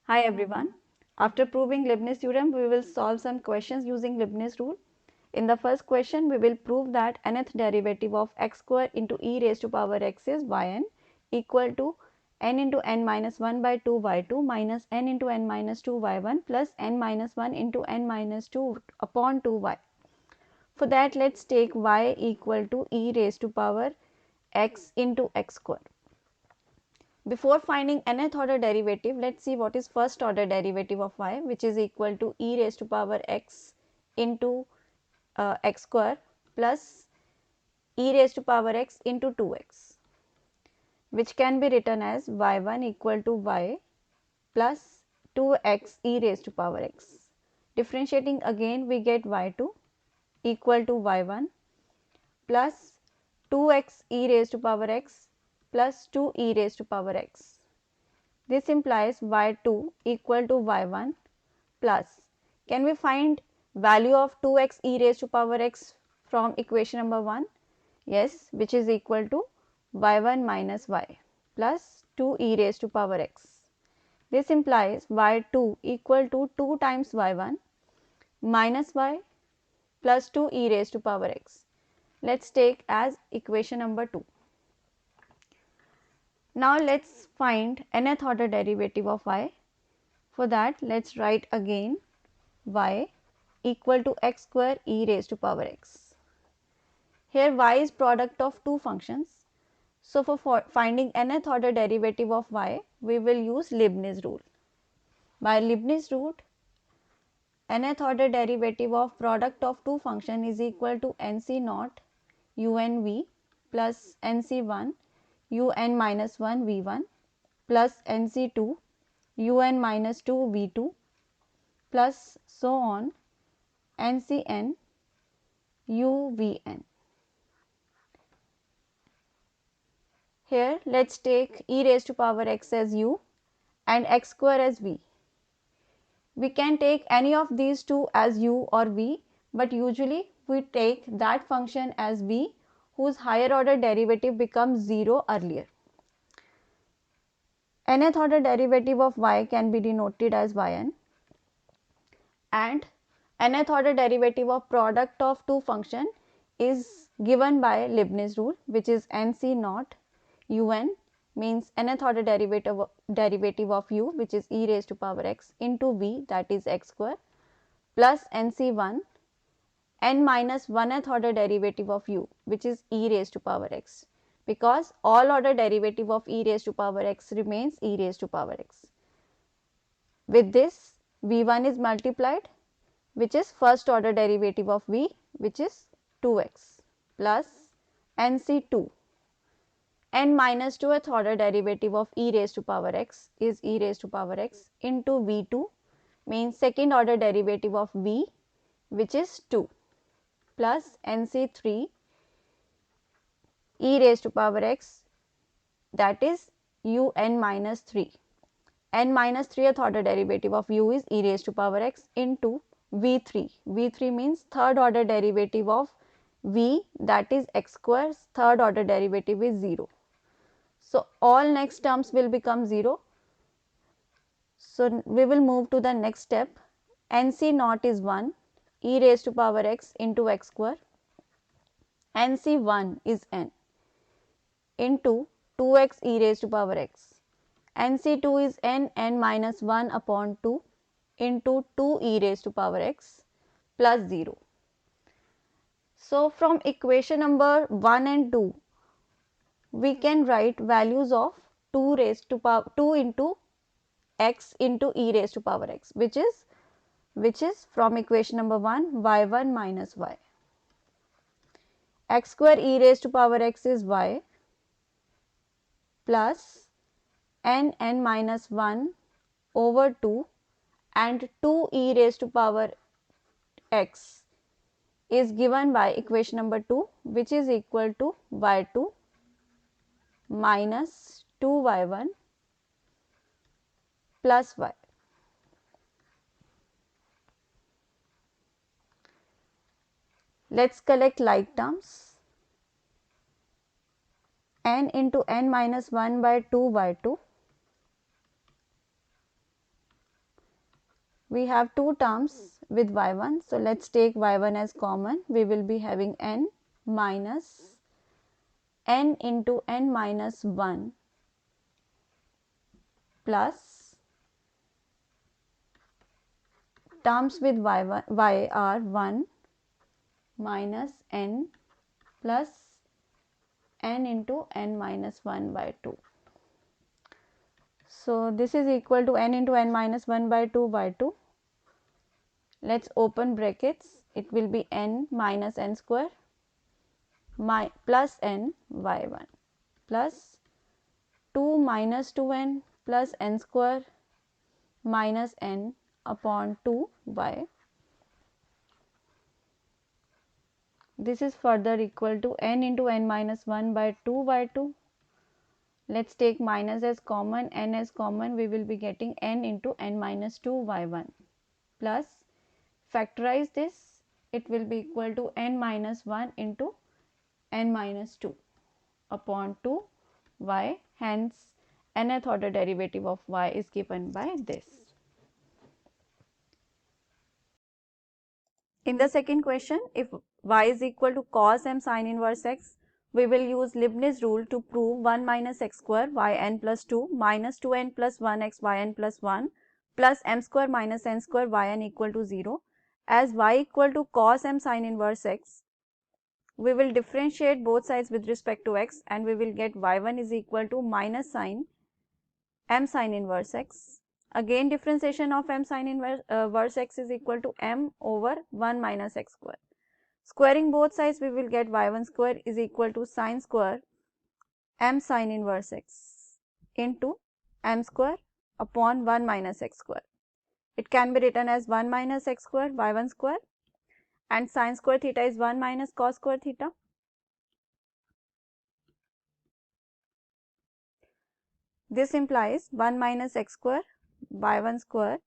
Hi everyone. After proving Leibniz theorem, we will solve some questions using Leibniz rule. In the first question, we will prove that nth derivative of x square into e raised to power x is yn equal to n into n minus 1 by 2 y2 minus n into n minus 2 y1 plus n minus 1 into n minus 2 upon 2y. For that, let's take y equal to e raised to power x into x square. Before finding nth order derivative, let's see what is first order derivative of y, which is equal to e raised to power x into x square plus e raised to power x into 2x, which can be written as y1 equal to y plus 2x e raised to power x. Differentiating again, we get y2 equal to y1 plus 2x e raised to power x plus 2 e raised to power x. This implies y2 equal to y1 plus, can we find value of 2x e raised to power x from equation number 1? Yes, which is equal to y1 minus y plus 2 e raised to power x. This implies y2 equal to 2 times y1 minus y plus 2 e raised to power x. Let's take as equation number 2. Now let's find nth order derivative of y. For that, let's write again y equal to x square e raised to power x. Here y is product of two functions. So for finding nth order derivative of y, we will use Leibniz rule. By Leibniz rule, nth order derivative of product of two function is equal to nc naught unv plus nc1 un minus 1 v1 plus nc2 un minus 2 v2 plus so on ncn uvn. Here let's take e raised to power x as u and x square as v. We can take any of these two as u or v, but usually we take that function as v whose higher order derivative becomes 0 earlier. Nth order derivative of y can be denoted as yn, and nth order derivative of product of two function is given by Leibniz rule, which is nc naught un means nth order derivative of u, which is e raised to power x into v, that is x square, plus nc1 n minus 1th order derivative of u, which is e raised to power x, because all order derivative of e raised to power x remains e raised to power x. With this, v1 is multiplied, which is first order derivative of v, which is 2x plus nc2 n minus 2th order derivative of e raised to power x is e raised to power x into v2 means second order derivative of v, which is 2 plus nc3 e raised to power x, that is un minus 3. N minus 3th order derivative of u is e raised to power x into v3. v3 means third order derivative of v, that is x square, third order derivative is 0. So all next terms will become 0. So we will move to the next step. nc naught is 1 e raised to power x into x square, nc1 is n into 2x e raised to power x, nc2 is n minus 1 upon 2 into 2 e raised to power x plus 0. So from equation number 1 and 2, we can write values of 2 raised to power 2 into x into e raised to power x, which is from equation number 1 y1 minus y. X square e raised to power x is y plus n minus 1 over 2 and 2 e raised to power x is given by equation number 2, which is equal to y2 minus 2y1 plus y. Let's collect like terms. N into n minus 1 by 2 y2 We have two terms with y1. So let's take y1 as common. We will be having n minus n into n minus 1 plus terms with y1, y are 1 minus n plus n into n minus 1 by 2. So this is equal to n into n minus 1 by 2 by 2. Let's open brackets. It will be n minus n square plus n y1 plus 2 minus 2n plus n square minus n upon 2 y. This is further equal to n into n minus 1 by 2 by 2. Let's take minus as common, n as common. We will be getting n into n minus 2 y1 plus factorize this. It will be equal to n minus 1 into n minus 2 upon 2 y. Hence, nth order derivative of y is given by this. In the second question, if y is equal to cos m sin inverse x, we will use Leibniz rule to prove 1 minus x square yn plus 2 minus 2n plus 1x yn plus 1 plus m square minus n square yn equal to 0. As y equal to cos m sin inverse x, we will differentiate both sides with respect to x and we will get y1 is equal to minus sin m sin inverse x. Again differentiation of m sin inverse x is equal to m over 1 minus x square. Squaring both sides we will get y1 square is equal to sin square m sin inverse x into m square upon 1 minus x square. It can be written as 1 minus x square y1 square and sin square theta is 1 minus cos square theta. This implies 1 minus x square y1 square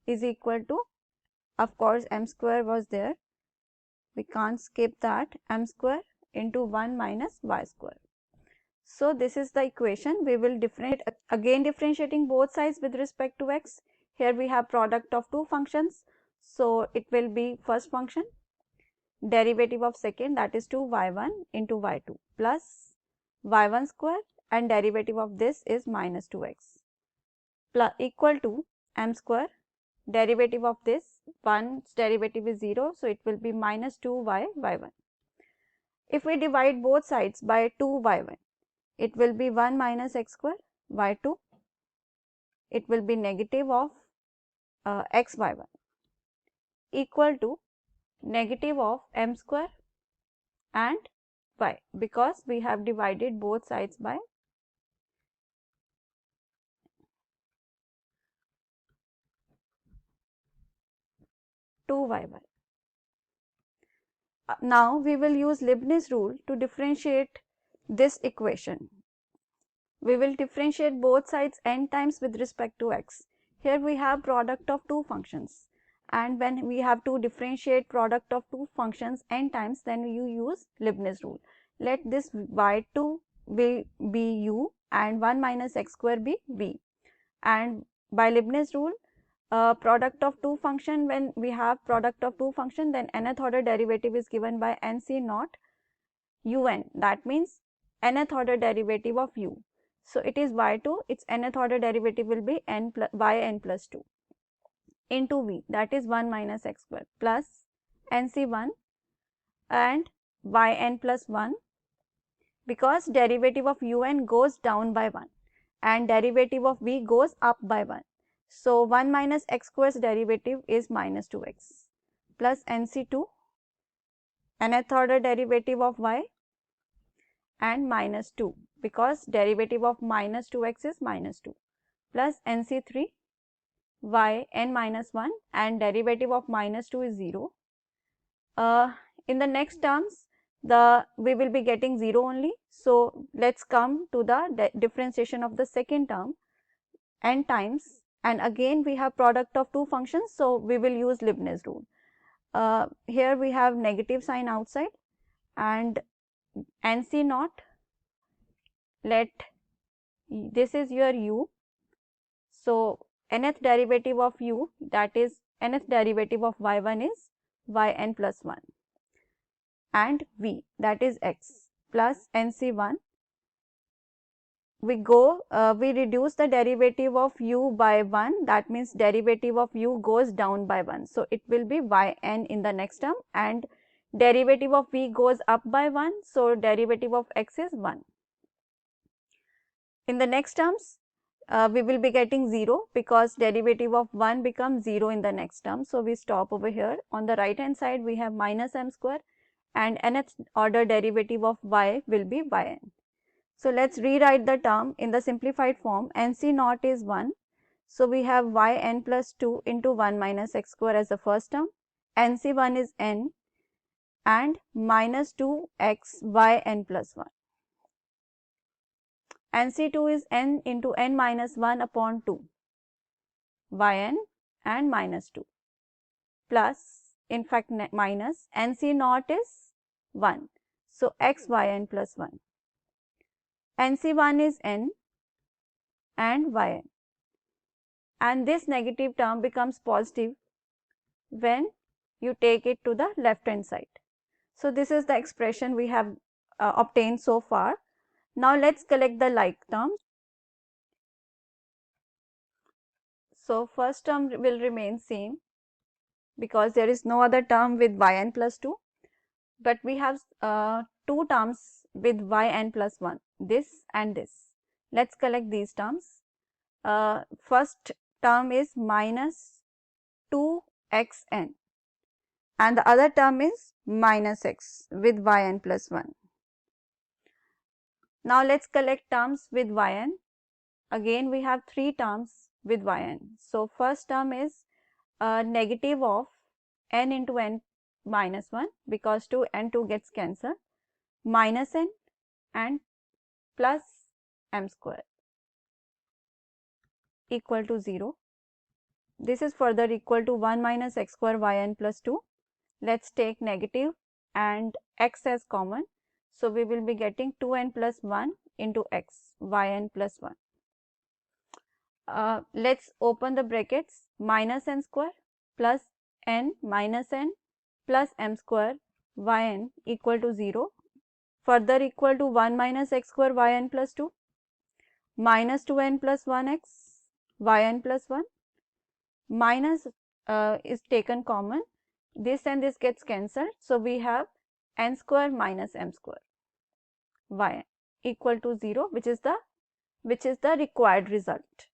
is equal to, of course m square was there, we can't skip that, m square into 1 minus y square. So this is the equation. We will differentiate, again differentiating both sides with respect to x. Here we have product of two functions, so it will be first function derivative of second, that is 2y1 into y2 plus y1 square and derivative of this is minus 2x plus equal to m square, derivative of this, 1's derivative is 0, so it will be minus 2y y1. If we divide both sides by 2y1, it will be 1 minus x square y2, it will be negative of x y1 equal to negative of m square and y, because we have divided both sides by 2y1. Now we will use Leibniz rule to differentiate this equation. We will differentiate both sides n times with respect to x. Here we have product of two functions, and when we have to differentiate product of two functions n times, then you use Leibniz rule. Let this y2 be u and 1 minus x square be v, and by Leibniz rule, product of two function, when we have product of two function, then nth order derivative is given by nc naught un, that means nth order derivative of u. So it is y2, its nth order derivative will be n plus yn plus 2 into v, that is 1 minus x square plus nc1 and yn plus 1, because derivative of un goes down by 1 and derivative of v goes up by 1. So 1 minus x square's derivative is minus 2x plus nc2, nth order derivative of y, and minus 2, because derivative of minus 2x is minus 2 plus nc3 y n minus 1 and derivative of minus 2 is 0. In the next terms, we will be getting 0 only. So let's come to the differentiation of the second term n times, and again we have product of two functions, so we will use Leibniz rule. Here we have negative sign outside and nc naught, let this is your u, so nth derivative of u, that is nth derivative of y1 is yn plus 1, and v, that is x, plus nc1. We reduce the derivative of u by 1, that means derivative of u goes down by 1. So, it will be yn in the next term, and derivative of v goes up by 1. So, derivative of x is 1. In the next terms, we will be getting 0 because derivative of 1 becomes 0 in the next term. So, we stop over here. On the right hand side, we have minus m square, and nth order derivative of y will be yn. So, let us rewrite the term in the simplified form. Nc naught is 1. So, we have yn plus 2 into 1 minus x square as the first term. Nc1 is n and minus 2x yn plus 1. Nc2 is n into n minus 1 upon 2 yn and minus 2 plus, in fact minus, Nc naught is 1. So, x yn plus 1. Nc1 is n and yn, and this negative term becomes positive when you take it to the left hand side. So, this is the expression we have obtained so far. Now, let us collect the like terms. So, first term will remain same because there is no other term with yn plus 2, but we have two terms with yn plus 1, this and this. Let us collect these terms. First term is minus 2xn and the other term is minus x with yn plus 1. Now, let us collect terms with yn. Again, we have three terms with yn. So, first term is negative of n into n minus 1 because 2 and 2 gets cancelled, minus n and plus m square equal to 0. This is further equal to 1 minus x square yn plus 2. Let us take negative and x as common. So, we will be getting 2n plus 1 into x yn plus 1. Let us open the brackets, minus n square plus n minus n plus m square yn equal to 0, further equal to 1 minus x square yn plus 2, minus 2n plus 1x yn plus 1, minus is taken common, this and this gets cancelled. So, we have n square minus m square yn equal to 0, which is the required result.